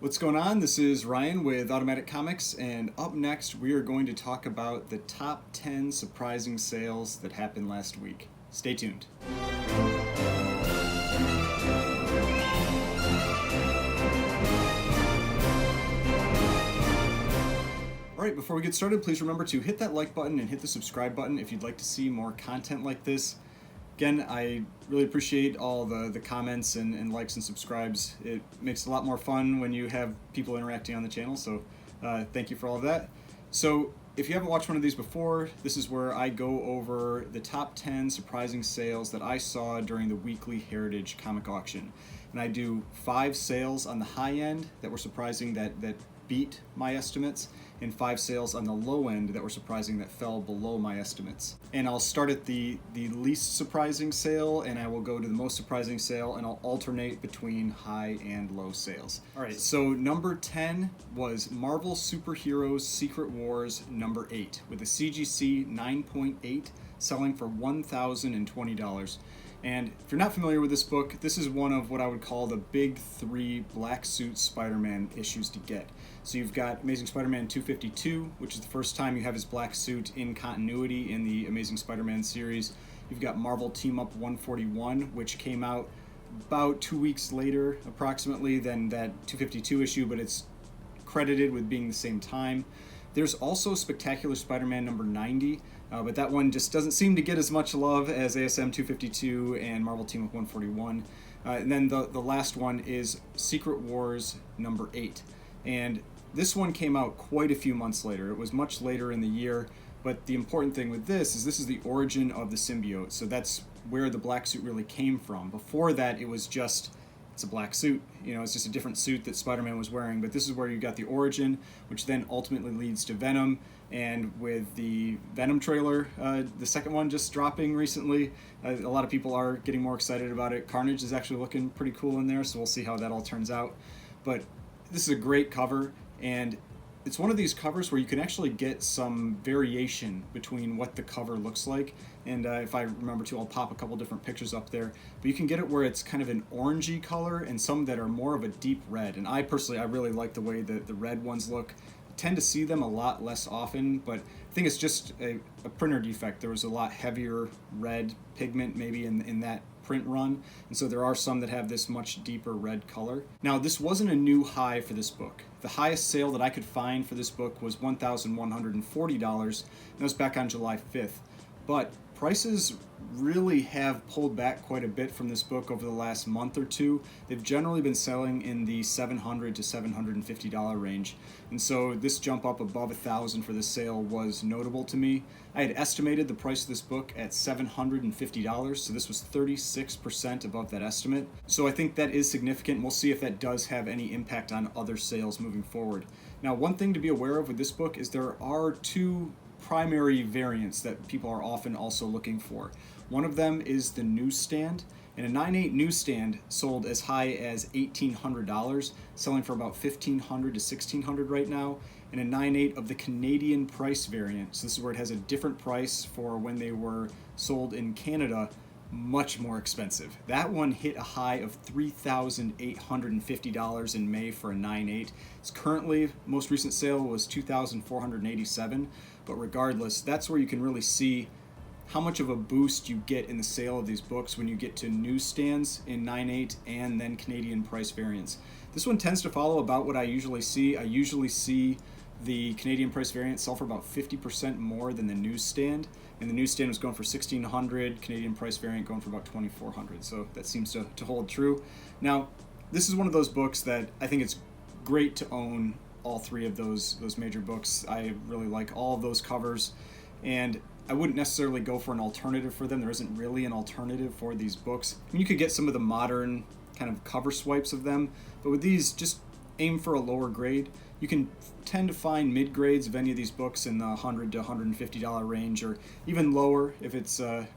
What's going on? This is Ryan with Automatic Comics, and up next we are going to talk about the top 10 surprising sales that happened last week. Stay tuned. Alright, before we get started, please remember to hit that like button and hit the subscribe button if you'd like to see more content like this. Again, I really appreciate all the comments and likes and subscribes. It makes it a lot more fun when you have people interacting on the channel, so thank you for all of that. So if you haven't watched one of these before, this is where I go over the top 10 surprising sales that I saw during the weekly Heritage comic auction. And I do 5 sales on the high end that were surprising that beat my estimates, and 5 sales on the low end that were surprising that fell below my estimates. And I'll start at the least surprising sale, and I will go to the most surprising sale, and I'll alternate between high and low sales. Alright, so number 10 was Marvel Superheroes Secret Wars number 8, with a CGC 9.8 selling for $1,020. And if you're not familiar with this book, this is one of what I would call the big 3 black suit Spider-Man issues to get. So you've got Amazing Spider-Man 252, which is the first time you have his black suit in continuity in the Amazing Spider-Man series. You've got Marvel Team Up 141, which came out about 2 weeks later, approximately, than that 252 issue, but it's credited with being the same time. There's also Spectacular Spider-Man number 90, but that one just doesn't seem to get as much love as ASM 252 and Marvel Team Up 141. And then the last one is Secret Wars number 8. And this one came out quite a few months later. It was much later in the year, but the important thing with this is the origin of the symbiote. So that's where the black suit really came from. Before that, it was just, it's a black suit. You know, it's just a different suit that Spider-Man was wearing. But this is where you got the origin, which then ultimately leads to Venom. And with the Venom trailer, the second one just dropping recently, a lot of people are getting more excited about it. Carnage is actually looking pretty cool in there, so we'll see how that all turns out. But this is a great cover, and it's one of these covers where you can actually get some variation between what the cover looks like. And if I remember to, I'll pop a couple different pictures up there. But you can get it where it's kind of an orangey color and some that are more of a deep red. And I really like the way that the red ones look. I tend to see them a lot less often, but I think it's just a printer defect. There was a lot heavier red pigment maybe in that print run, and so there are some that have this much deeper red color. Now, this wasn't a new high for this book. The highest sale that I could find for this book was $1,140, and that was back on July 5th. But prices really have pulled back quite a bit from this book over the last month or two. They've generally been selling in the $700 to $750 range, and so this jump up above $1,000 for this sale was notable to me. I had estimated the price of this book at $750, so this was 36% above that estimate. So I think that is significant. We'll see if that does have any impact on other sales moving forward. Now, one thing to be aware of with this book is there are 2 primary variants that people are often also looking for. One of them is the newsstand, and a 9.8 newsstand sold as high as $1,800, selling for about $1,500 to $1,600 right now, and a 9.8 of the Canadian price variant. So this is where it has a different price for when they were sold in Canada, much more expensive. That one hit a high of $3,850 in May for a 9.8. It's currently, most recent sale was $2,487, but regardless, that's where you can really see how much of a boost you get in the sale of these books when you get to newsstands in 9.8 and then Canadian price variants. This one tends to follow about what I usually see. I usually see the Canadian price variant sell for about 50% more than the newsstand, and the newsstand was going for $1,600, Canadian price variant going for about $2,400, so that seems to hold true. Now, this is one of those books that I think it's great to own all 3 of those major books. I really like all of those covers, and I wouldn't necessarily go for an alternative for them. There isn't really an alternative for these books. I mean, you could get some of the modern kind of cover swipes of them, but with these, just aim for a lower grade. You can tend to find mid-grades of any of these books in the $100 to $150 range, or even lower if it's a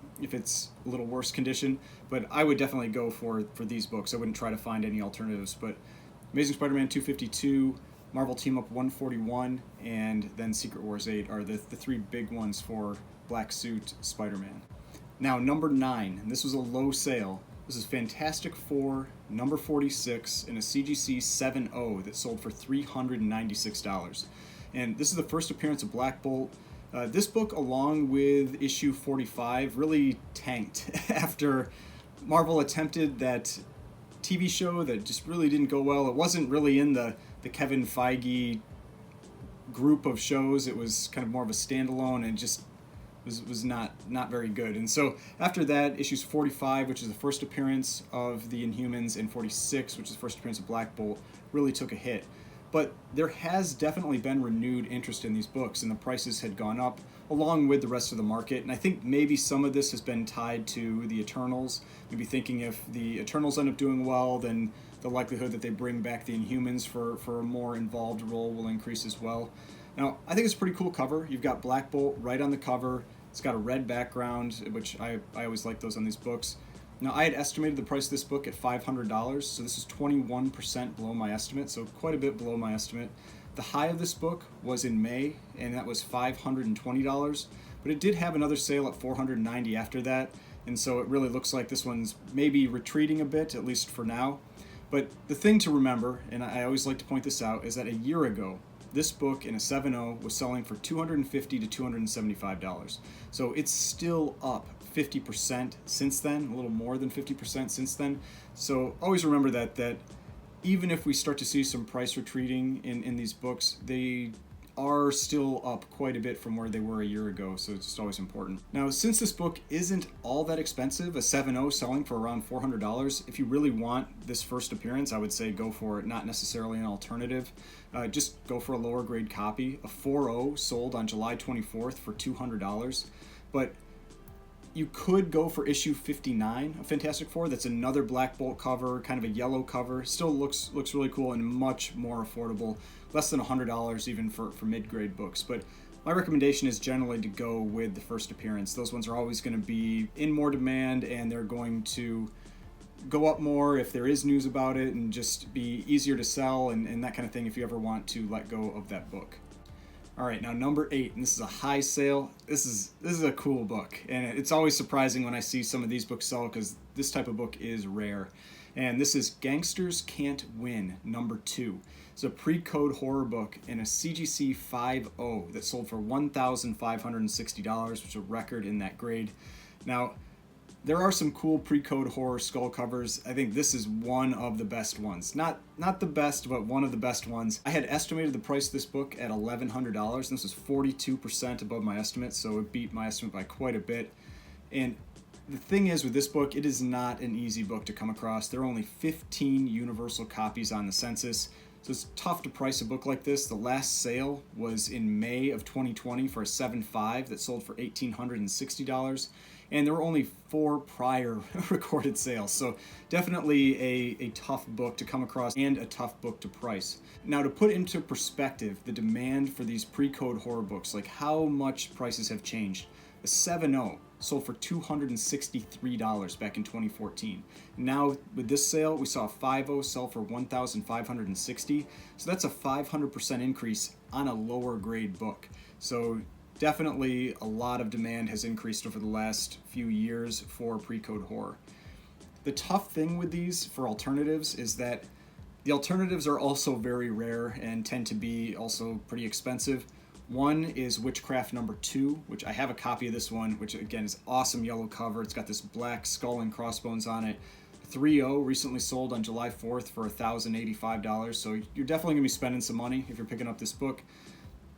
little worse condition. But I would definitely go for these books. I wouldn't try to find any alternatives. But Amazing Spider-Man 252, Marvel Team Up 141, and then Secret Wars 8 are the 3 big ones for Black Suit Spider-Man. Now, number 9, and this was a low sale. This is Fantastic Four number 46, in a CGC 7.0 that sold for $396. And this is the first appearance of Black Bolt. This book, along with issue 45, really tanked after Marvel attempted that TV show that just really didn't go well. It wasn't really in the Kevin Feige group of shows. It was kind of more of a standalone and just was not very good. And so after that, issues 45, which is the first appearance of the Inhumans, and 46, which is the first appearance of Black Bolt, really took a hit. But there has definitely been renewed interest in these books, and the prices had gone up along with the rest of the market. And I think maybe some of this has been tied to the Eternals. Maybe thinking if the Eternals end up doing well, then the likelihood that they bring back the Inhumans for a more involved role will increase as well. Now, I think it's a pretty cool cover. You've got Black Bolt right on the cover. It's got a red background, which I always like those on these books. Now, I had estimated the price of this book at $500, so this is 21% below my estimate, so quite a bit below my estimate. The high of this book was in May, and that was $520, but it did have another sale at $490 after that, and so it really looks like this one's maybe retreating a bit, at least for now. But the thing to remember, and I always like to point this out, is that a year ago, this book in a 7.0 was selling for $250 to $275. So it's still up 50% since then, a little more than 50% since then. So always remember that even if we start to see some price retreating in these books, they are still up quite a bit from where they were a year ago, so it's just always important. Now, since this book isn't all that expensive, a 7.0 selling for around $400, if you really want this first appearance, I would say go for it, not necessarily an alternative. Just go for a lower grade copy. A 4.0 sold on July 24th for $200, but you could go for issue 59 of Fantastic Four. That's another Black Bolt cover, kind of a yellow cover. Still looks really cool and much more affordable. Less than $100 even for mid-grade books. But my recommendation is generally to go with the first appearance. Those ones are always going to be in more demand, and they're going to go up more if there is news about it, and just be easier to sell and that kind of thing if you ever want to let go of that book. All right, now number 8, and this is a high sale. This is a cool book, and it's always surprising when I see some of these books sell, because this type of book is rare. And this is Gangsters Can't Win, number 2. It's a pre-code horror book in a CGC 5.0 that sold for $1,560, which is a record in that grade. Now, there are some cool pre-code horror skull covers. I think this is one of the best ones. Not the best, but one of the best ones. I had estimated the price of this book at $1,100, and this was 42% above my estimate, so it beat my estimate by quite a bit. And the thing is with this book, it is not an easy book to come across. There are only 15 universal copies on the census, so it's tough to price a book like this. The last sale was in May of 2020 for a 7.5 that sold for $1,860. And there were only 4 prior recorded sales. So definitely a tough book to come across and a tough book to price. Now, to put into perspective the demand for these pre-code horror books, like how much prices have changed. A 7.0 sold for $263 back in 2014. Now, with this sale, we saw a 5.0 sell for $1,560. So that's a 500% increase on a lower grade book. So definitely a lot of demand has increased over the last few years for pre-code horror. The tough thing with these for alternatives is that the alternatives are also very rare and tend to be also pretty expensive. One is Witchcraft number 2, which I have a copy of this one, which again is awesome yellow cover. It's got this black skull and crossbones on it. 3.0 recently sold on July 4th for $1,085, so you're definitely going to be spending some money if you're picking up this book.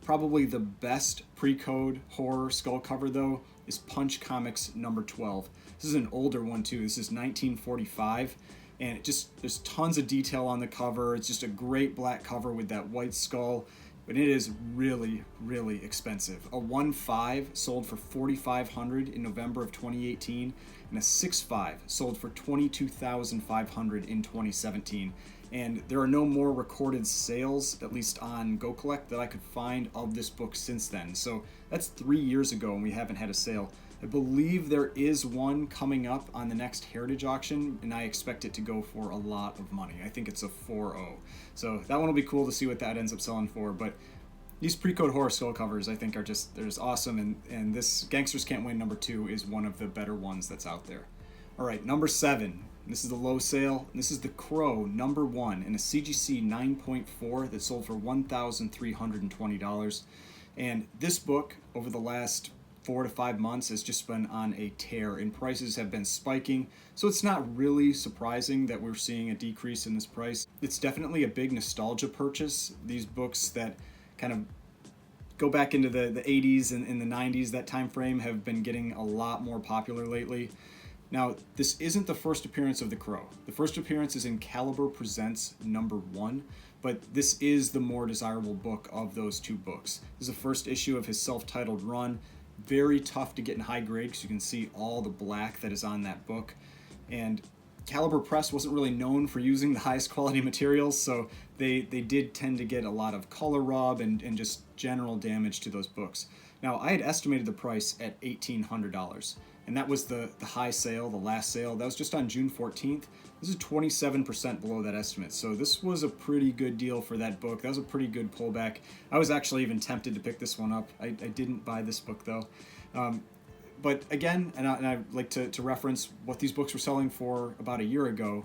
Probably the best pre-code horror skull cover, though, is Punch Comics number 12. This is an older one, too. This is 1945, and there's tons of detail on the cover. It's just a great black cover with that white skull, but it is really, really expensive. A 1.5 sold for $4,500 in November of 2018, and a 6.5 sold for $22,500 in 2017. And there are no more recorded sales, at least on Go Collect, that I could find of this book since then. So that's 3 years ago, and we haven't had a sale. I believe there is one coming up on the next Heritage auction, and I expect it to go for a lot of money. I think it's a 4.0. So that one will be cool to see what that ends up selling for. But these pre-code horror skull covers, I think, they're just awesome. And this Gangsters Can't Win number 2 is one of the better ones that's out there. All right, number 7. This is the low sale. This is The Crow #1 in a CGC 9.4 that sold for $1,320. And this book, over the last 4 to 5 months, has just been on a tear, and prices have been spiking. So it's not really surprising that we're seeing a decrease in this price. It's definitely a big nostalgia purchase. These books that kind of go back into the 80s and the 90s, that time frame, have been getting a lot more popular lately. Now, this isn't the first appearance of The Crow. The first appearance is in Caliber Presents #1, but this is the more desirable book of those two books. This is the first issue of his self-titled run. Very tough to get in high grade because you can see all the black that is on that book. And Caliber Press wasn't really known for using the highest quality materials, so they did tend to get a lot of color rub and just general damage to those books. Now, I had estimated the price at $1,800, and that was the high sale, the last sale. That was just on June 14th. This is 27% below that estimate, so this was a pretty good deal for that book. That was a pretty good pullback. I was actually even tempted to pick this one up. I didn't buy this book, though. But again, and I'd like to reference what these books were selling for about a year ago.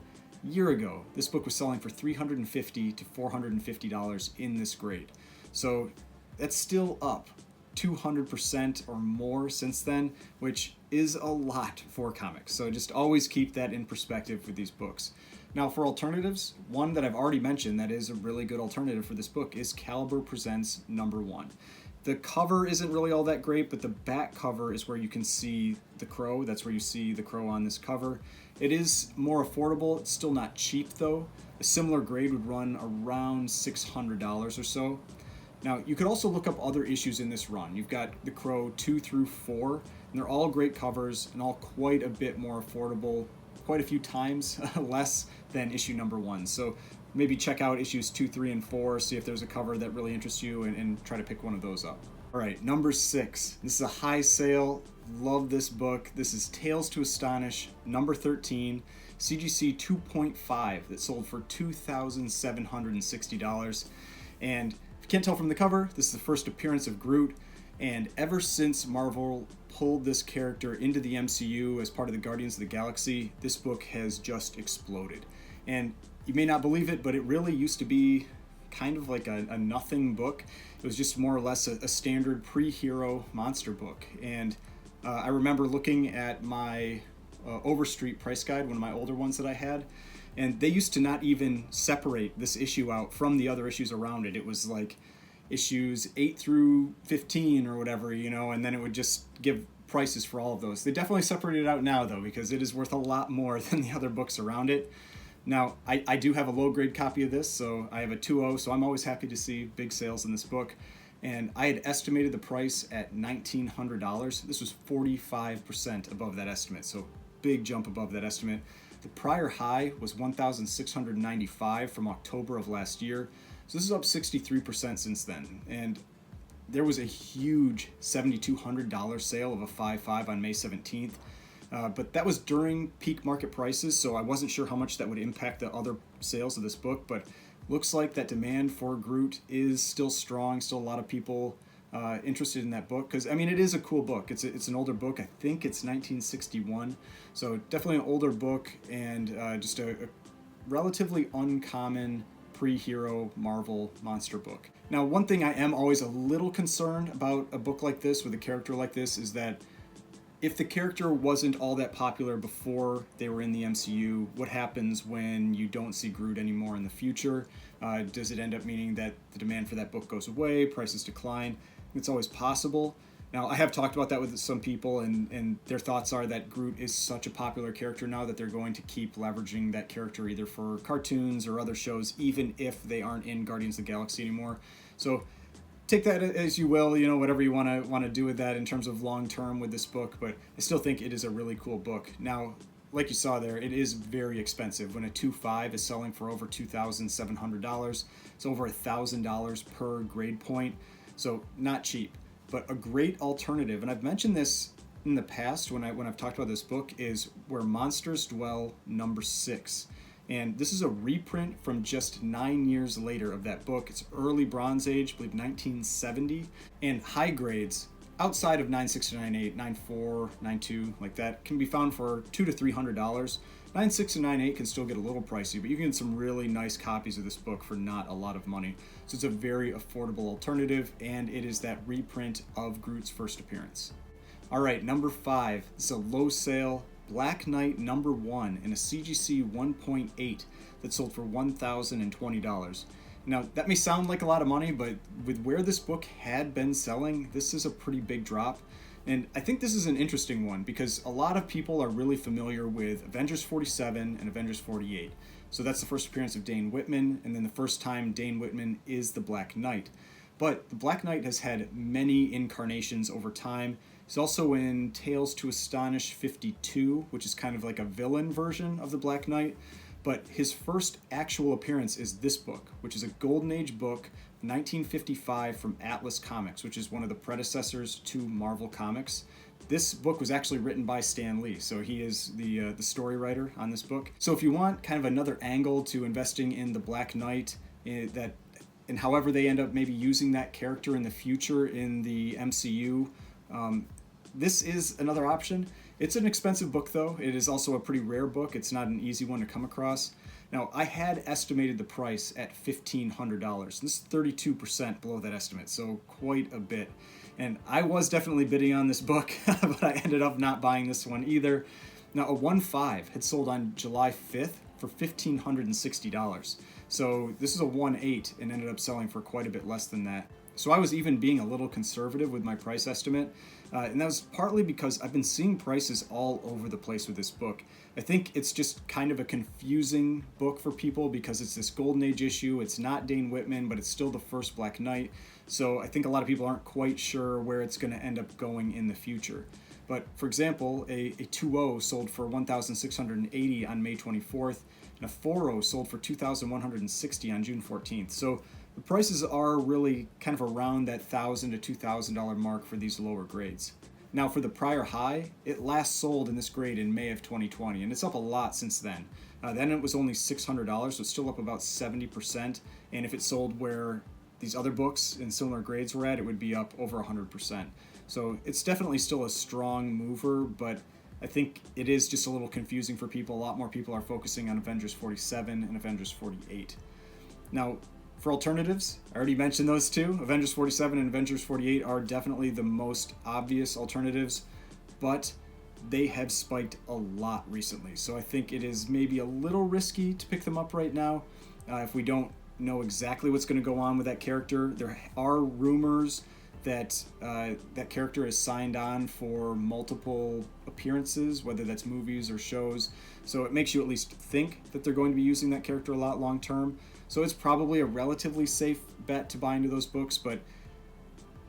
This book was selling for $350 to $450 in this grade. So that's still up 200% or more since then, which is a lot for comics. So just always keep that in perspective with these books. Now, for alternatives, one that I've already mentioned that is a really good alternative for this book is Caliber Presents #1. The cover isn't really all that great, but the back cover is where you can see the Crow. That's where you see the Crow on this cover. It is more affordable. It's still not cheap, though. A similar grade would run around $600 or so. Now, you could also look up other issues in this run. You've got The Crow 2 through 4, and they're all great covers and all quite a bit more affordable, quite a few times less than issue #1. So maybe check out issues 2, 3, and 4, see if there's a cover that really interests you, and try to pick one of those up. All right, #6. This is a high sale. Love this book. This is Tales to Astonish, #13, CGC 2.5 that sold for $2,760. And if you can't tell from the cover, this is the first appearance of Groot. And ever since Marvel pulled this character into the MCU as part of the Guardians of the Galaxy, this book has just exploded. And you may not believe it, but it really used to be kind of like a nothing book. It was just more or less a standard pre-hero monster book. And I remember looking at my Overstreet price guide, one of my older ones that I had, and they used to not even separate this issue out from the other issues around it. It was like issues 8 through 15 or whatever, and then it would just give prices for all of those. They definitely separate it out now, though, because it is worth a lot more than the other books around it. Now, I do have a low-grade copy of this, so I have a 2.0, so I'm always happy to see big sales in this book. And I had estimated the price at $1,900. This was 45% above that estimate, so big jump above that estimate. The prior high was $1,695 from October of last year, so this is up 63% since then. And there was a huge $7,200 sale of a 5.5 on May 17th. But that was during peak market prices, so I wasn't sure how much that would impact the other sales of this book, but looks like that demand for Groot is still strong, still a lot of people interested in that book, because, it is a cool book. It's an older book. I think it's 1961, so definitely an older book, and just a relatively uncommon pre-hero Marvel monster book. Now, one thing I am always a little concerned about a book like this, with a character like this, is that if the character wasn't all that popular before they were in the MCU, what happens when you don't see Groot anymore in the future? Does it end up meaning that the demand for that book goes away, prices decline? It's always possible. Now, I have talked about that with some people, and their thoughts are that Groot is such a popular character now that they're going to keep leveraging that character either for cartoons or other shows, even if they aren't in Guardians of the Galaxy anymore. So take that as you will, whatever you want to do with that in terms of long term with this book, but I still think it is a really cool book. Now, like you saw there, it is very expensive. When a 2.5 is selling for over $2,700, it's over $1,000 per grade point, so not cheap, but a great alternative. And I've mentioned this in the past when I've talked about this book, is Where Monsters Dwell #6. And this is a reprint from just 9 years later of that book. It's early Bronze Age, I believe 1970. And high grades, outside of 9.6 to 9.8, 9.4, 9.2, like that, can be found for $200 to $300. 9.6 and 9.8 can still get a little pricey, but you can get some really nice copies of this book for not a lot of money. So it's a very affordable alternative, and it is that reprint of Groot's first appearance. All right, number 5. It's a low sale Black Knight number 1 in a CGC 1.8 that sold for $1,020. Now, that may sound like a lot of money, but with where this book had been selling, this is a pretty big drop. And I think this is an interesting one because a lot of people are really familiar with Avengers 47 and Avengers 48. So that's the first appearance of Dane Whitman, and then the first time Dane Whitman is the Black Knight. But the Black Knight has had many incarnations over time. He's also in Tales to Astonish 52, which is kind of like a villain version of the Black Knight. But his first actual appearance is this book, which is a Golden Age book, 1955, from Atlas Comics, which is one of the predecessors to Marvel Comics. This book was actually written by Stan Lee, so he is the story writer on this book. So if you want kind of another angle to investing in the Black Knight, and however they end up maybe using that character in the future in the MCU, this is another option. It's an expensive book, though. It is also a pretty rare book. It's not an easy one to come across. Now, I had estimated the price at $1,500. This is 32% below that estimate, so quite a bit. And I was definitely bidding on this book, but I ended up not buying this one either. Now, a 1.5 had sold on July 5th for $1,560. So this is a 1.8 and ended up selling for quite a bit less than that. So I was even being a little conservative with my price estimate, and that was partly because I've been seeing prices all over the place with this book. I think it's just kind of a confusing book for people because it's this Golden Age issue. It's not Dane Whitman, but it's still the first Black Knight. So I think a lot of people aren't quite sure where it's going to end up going in the future. But for example, a 2.0 sold for $1,680 on May 24th, and a 4.0 sold for $2,160 on June 14th. So the prices are really kind of around that $1,000 to $2,000 mark for these lower grades. Now for the prior high, it last sold in this grade in May of 2020, and it's up a lot since then. Then it was only $600, so it's still up about 70%, and if it sold where these other books in similar grades were at, it would be up over 100%. So it's definitely still a strong mover, but I think it is just a little confusing for people. A lot more people are focusing on Avengers 47 and Avengers 48. Now, for alternatives, I already mentioned those two. Avengers 47 and Avengers 48 are definitely the most obvious alternatives, but they have spiked a lot recently. So I think it is maybe a little risky to pick them up right now if we don't know exactly what's going to go on with that character. There are rumors that that character is signed on for multiple appearances, whether that's movies or shows. So it makes you at least think that they're going to be using that character a lot long term. So it's probably a relatively safe bet to buy into those books, but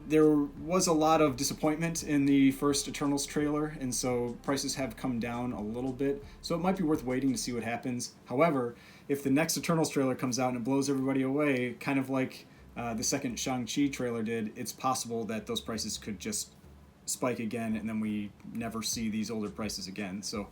there was a lot of disappointment in the first Eternals trailer, and so prices have come down a little bit. So it might be worth waiting to see what happens. However, if the next Eternals trailer comes out and it blows everybody away, kind of like the second Shang-Chi trailer did, it's possible that those prices could just spike again, and then we never see these older prices again. So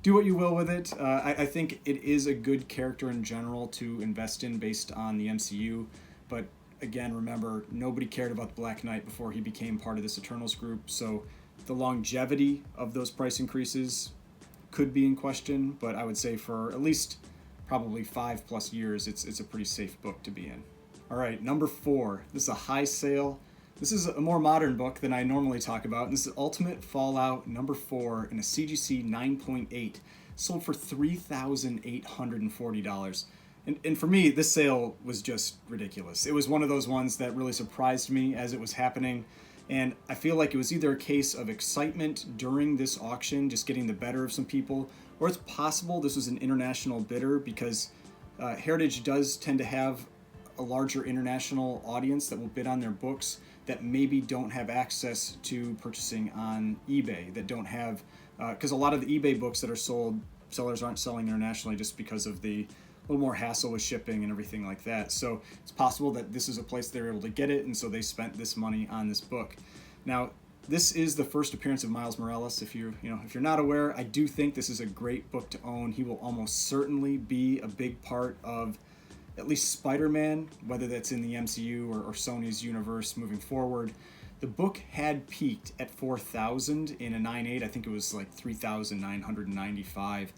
do what you will with it. I think it is a good character in general to invest in based on the MCU, but again, remember, nobody cared about the Black Knight before he became part of this Eternals group, so the longevity of those price increases could be in question, but I would say for at least probably 5+ years, it's a pretty safe book to be in. All right, number 4. This is a high sale. This is a more modern book than I normally talk about. This is Ultimate Fallout number 4 in a CGC 9.8. Sold for $3,840. And for me, this sale was just ridiculous. It was one of those ones that really surprised me as it was happening. And I feel like it was either a case of excitement during this auction, just getting the better of some people, or it's possible this was an international bidder because Heritage does tend to have a larger international audience that will bid on their books that maybe don't have access to purchasing on eBay, that don't have, because a lot of the eBay books that are sold, sellers aren't selling internationally just because of the little more hassle with shipping and everything like that. So it's possible that this is a place they're able to get it, and so they spent this money on this book. Now, this is the first appearance of Miles Morales. If you're not aware, I do think this is a great book to own. He will almost certainly be a big part of at least Spider-Man, whether that's in the MCU or Sony's universe moving forward. The book had peaked at 4,000 in a 9.8. I think it was like 3,995.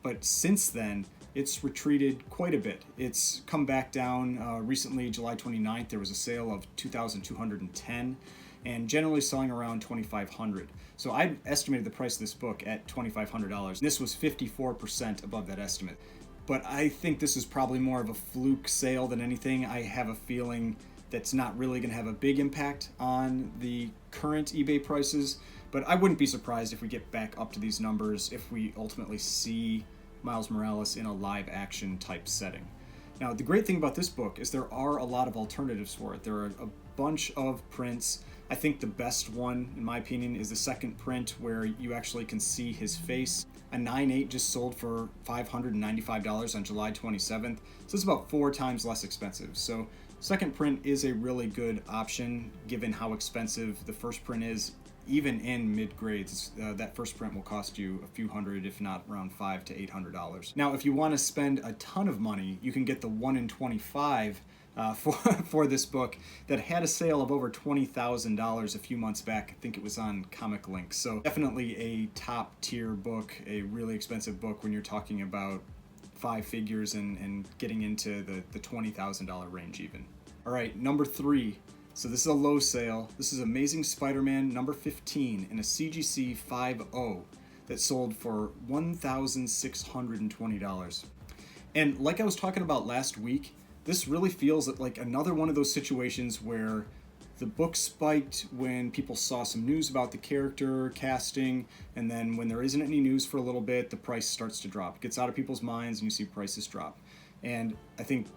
But since then, it's retreated quite a bit. It's come back down recently. July 29th, there was a sale of 2,210 and generally selling around 2,500. So I estimated the price of this book at $2,500. This was 54% above that estimate. But I think this is probably more of a fluke sale than anything. I have a feeling that's not really going to have a big impact on the current eBay prices. But I wouldn't be surprised if we get back up to these numbers if we ultimately see Miles Morales in a live action type setting. Now, the great thing about this book is there are a lot of alternatives for it. There are a bunch of prints. I think the best one, in my opinion, is the second print where you actually can see his face. A 9.8 just sold for $595 on July 27th, so it's about 4 times less expensive. So second print is a really good option given how expensive the first print is. Even in mid-grades, that first print will cost you a few hundred, if not around $500 to $800. Now, if you want to spend a ton of money, you can get the 1 in 25 for this book that had a sale of over $20,000 a few months back. I think it was on Comic Link. So definitely a top tier book, a really expensive book when you're talking about 5 figures and getting into the $20,000 range even. All right, number 3. So this is a low sale. This is Amazing Spider-Man number 15 in a CGC 5.0 that sold for $1,620. And like I was talking about last week, this really feels like another one of those situations where the book spiked when people saw some news about the character casting, and then when there isn't any news for a little bit, the price starts to drop. It gets out of people's minds and you see prices drop. And I think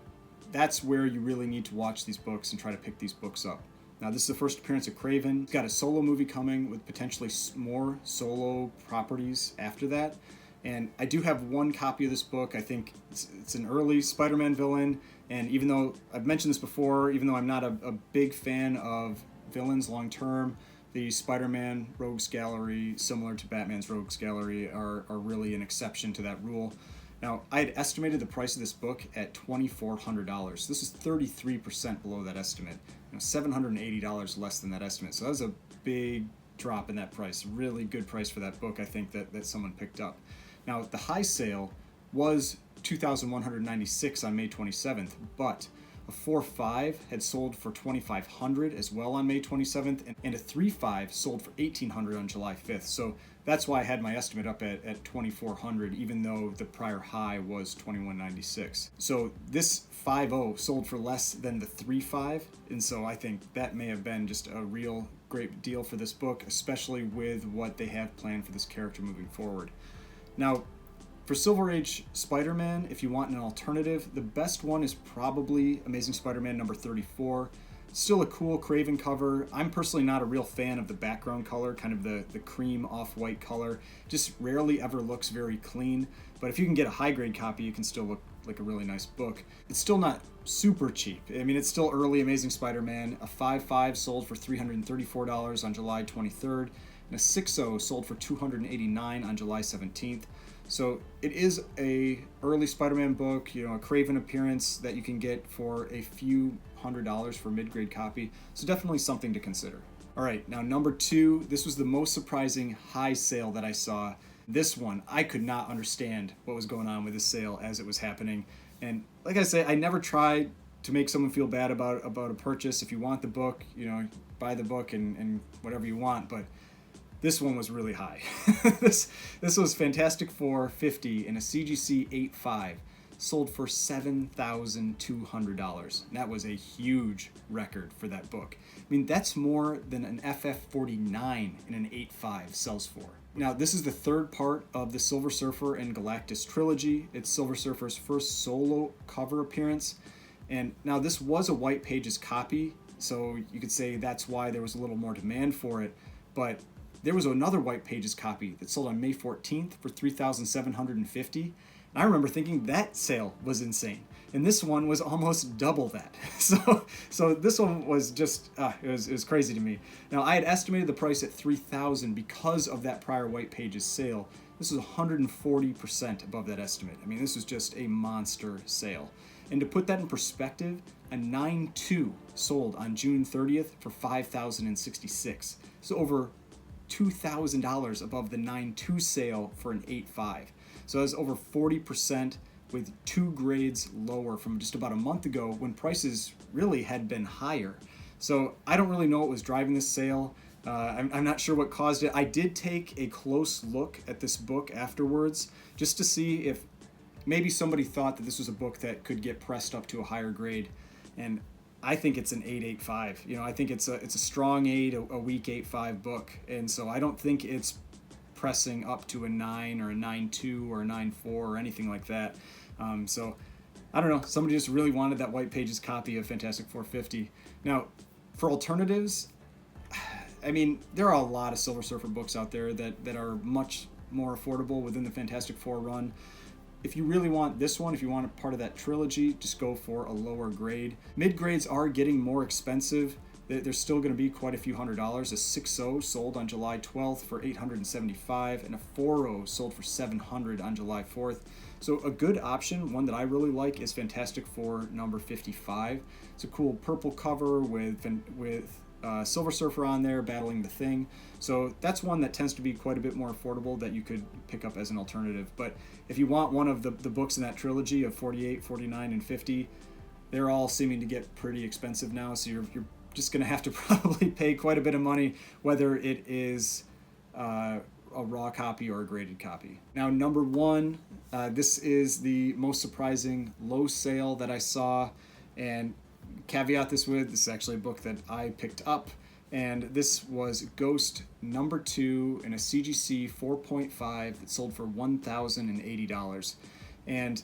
that's where you really need to watch these books and try to pick these books up. Now, this is the first appearance of Kraven. He's got a solo movie coming with potentially more solo properties after that. And I do have one copy of this book. I think it's an early Spider-Man villain. And even though I've mentioned this before, even though I'm not a big fan of villains long term, the Spider-Man Rogues Gallery, similar to Batman's Rogues Gallery, are really an exception to that rule. Now, I had estimated the price of this book at $2,400. This is 33% below that estimate. $780 less than that estimate. So that was a big drop in that price. Really good price for that book, I think, that someone picked up. Now, the high sale was $2,196 on May 27th, but a 4.5 had sold for $2,500 as well on May 27th, and a 3.5 sold for $1,800 on July 5th. So that's why I had my estimate up at $2,400, even though the prior high was $2,196. So this 5.0 sold for less than the 3.5, and so I think that may have been just a real great deal for this book, especially with what they have planned for this character moving forward. Now, for Silver Age Spider-Man, if you want an alternative, the best one is probably Amazing Spider-Man number 34. Still a cool Kraven cover. I'm personally not a real fan of the background color, kind of the cream off-white color. Just rarely ever looks very clean. But if you can get a high-grade copy, it can still look like a really nice book. It's still not super cheap. I mean, it's still early Amazing Spider-Man. A 5.5 sold for $334 on July 23rd, and a 6.0 sold for $289 on July 17th. So it is a early Spider-Man book, a Kraven appearance that you can get for a few $100s for a mid-grade copy. So definitely something to consider. All right, now number 2, this was the most surprising high sale that I saw. This one, I could not understand what was going on with this sale as it was happening. And like I say, I never tried to make someone feel bad about a purchase. If you want the book, buy the book and whatever you want, but this one was really high. This was Fantastic Four 50 in a CGC 8.5, sold for $7,200. That was a huge record for that book. I mean, that's more than an FF49 in an 8.5 sells for. Now, this is the third part of the Silver Surfer and Galactus trilogy. It's Silver Surfer's first solo cover appearance. And now this was a White Pages copy, so you could say that's why there was a little more demand for it. But there was another White Pages copy that sold on May 14th for $3,750. And I remember thinking that sale was insane. And this one was almost double that. So this one was just, it was crazy to me. Now, I had estimated the price at $3,000 because of that prior White Pages sale. This was 140% above that estimate. I mean, this was just a monster sale. And to put that in perspective, a 9.2 sold on June 30th for $5,066. So over $2,000 above the 9.2 sale for an 8.5. So that's over 40%, with 2 grades lower from just about a month ago when prices really had been higher. So I don't really know what was driving this sale. I'm not sure what caused it. I did take a close look at this book afterwards just to see if maybe somebody thought that this was a book that could get pressed up to a higher grade. And I think it's an 8.85. You know, I think it's a strong 8, a weak 8.5 book. And so I don't think it's pressing up to a 9 or a 9.2 or a 9.4 or anything like that. So I don't know. Somebody just really wanted that White Pages copy of Fantastic 450. Now, for alternatives, I mean, there are a lot of Silver Surfer books out there that are much more affordable within the Fantastic Four run. If you really want this one, if you want a part of that trilogy, just go for a lower grade. Mid grades are getting more expensive. There's still going to be quite a few $100. A 6.0 sold on July 12th for $875, and a 4.0 sold for $700 on July 4th. So a good option, one that I really like, is Fantastic Four number 55. It's a cool purple cover with Silver Surfer on there battling the Thing. So that's one that tends to be quite a bit more affordable that you could pick up as an alternative. But if you want one of the books in that trilogy of 48, 49, and 50, they're all seeming to get pretty expensive now. So you're just going to have to probably pay quite a bit of money, whether it is a raw copy or a graded copy. Now, number 1, this is the most surprising low sale that I saw, and caveat this with, this is actually a book that I picked up, and this was Ghost number 2 in a CGC 4.5 that sold for $1,080. And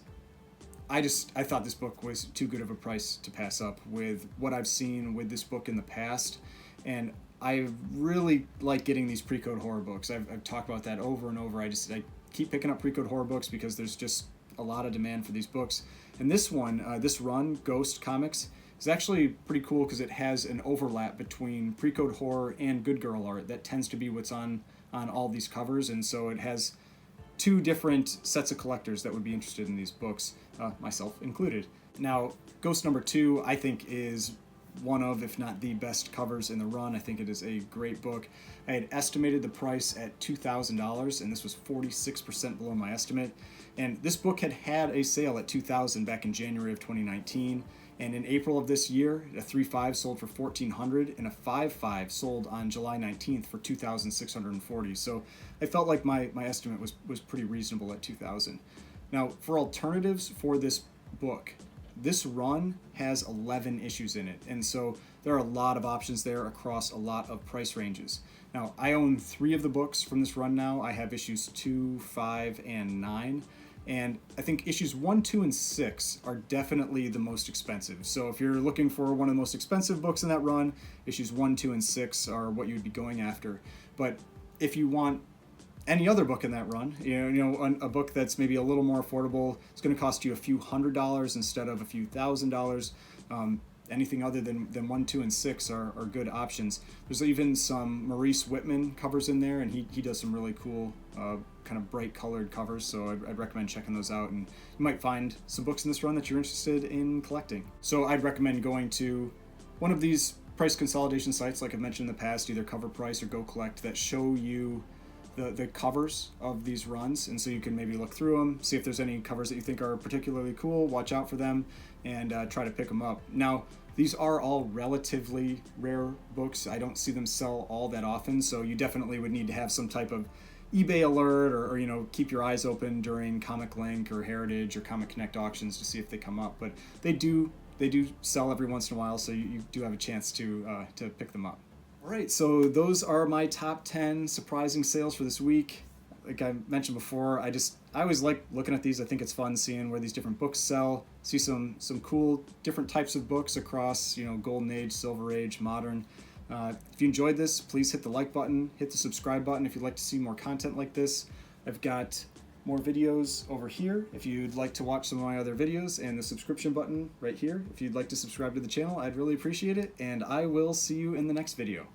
I thought this book was too good of a price to pass up with what I've seen with this book in the past. And I really like getting these pre-code horror books. I've talked about that over and over. I keep picking up pre-code horror books because there's just a lot of demand for these books. And this one, this run, Ghost Comics, is actually pretty cool because it has an overlap between pre-code horror and good girl art that tends to be what's on all these covers. And so it has 2 different sets of collectors that would be interested in these books, myself included. Now, Ghost number 2, I think, is one of, if not the best covers in the run. I think it is a great book. I had estimated the price at $2,000, and this was 46% below my estimate. And this book had a sale at $2,000 back in January of 2019. And in April of this year, a 3.5 sold for $1,400, and a 5.5 sold on July 19th for $2,640. So I felt like my estimate was pretty reasonable at $2,000. Now, for alternatives for this book, this run has 11 issues in it, and so there are a lot of options there across a lot of price ranges. Now, I own 3 of the books from this run now. I have issues 2, 5, and 9. And I think issues 1, 2, and 6 are definitely the most expensive. So if you're looking for one of the most expensive books in that run, issues 1, 2, and 6 are what you would be going after. But if you want any other book in that run, a book that's maybe a little more affordable, it's going to cost you a few $100s instead of a few $1,000s. Anything other than 1, 2, and 6 are good options. There's even some Maurice Whitman covers in there, and he does some really cool kind of bright colored covers, so I'd recommend checking those out, and you might find some books in this run that you're interested in collecting. So I'd recommend going to one of these price consolidation sites, like I've mentioned in the past, either Cover Price or Go Collect, that show you the covers of these runs, and so you can maybe look through them, see if there's any covers that you think are particularly cool, watch out for them, and try to pick them up. Now, these are all relatively rare books. I don't see them sell all that often, so you definitely would need to have some type of eBay alert or keep your eyes open during Comic Link or Heritage or Comic Connect auctions to see if they come up. But they do sell every once in a while, so you do have a chance to pick them up. All right, so those are my top 10 surprising sales for this week. Like I mentioned before, I always like looking at these. I think it's fun seeing where these different books sell, see some cool different types of books across, Golden Age, Silver Age, Modern. If you enjoyed this, please hit the like button, hit the subscribe button if you'd like to see more content like this. I've got more videos over here if you'd like to watch some of my other videos, and the subscription button right here if you'd like to subscribe to the channel. I'd really appreciate it, and I will see you in the next video.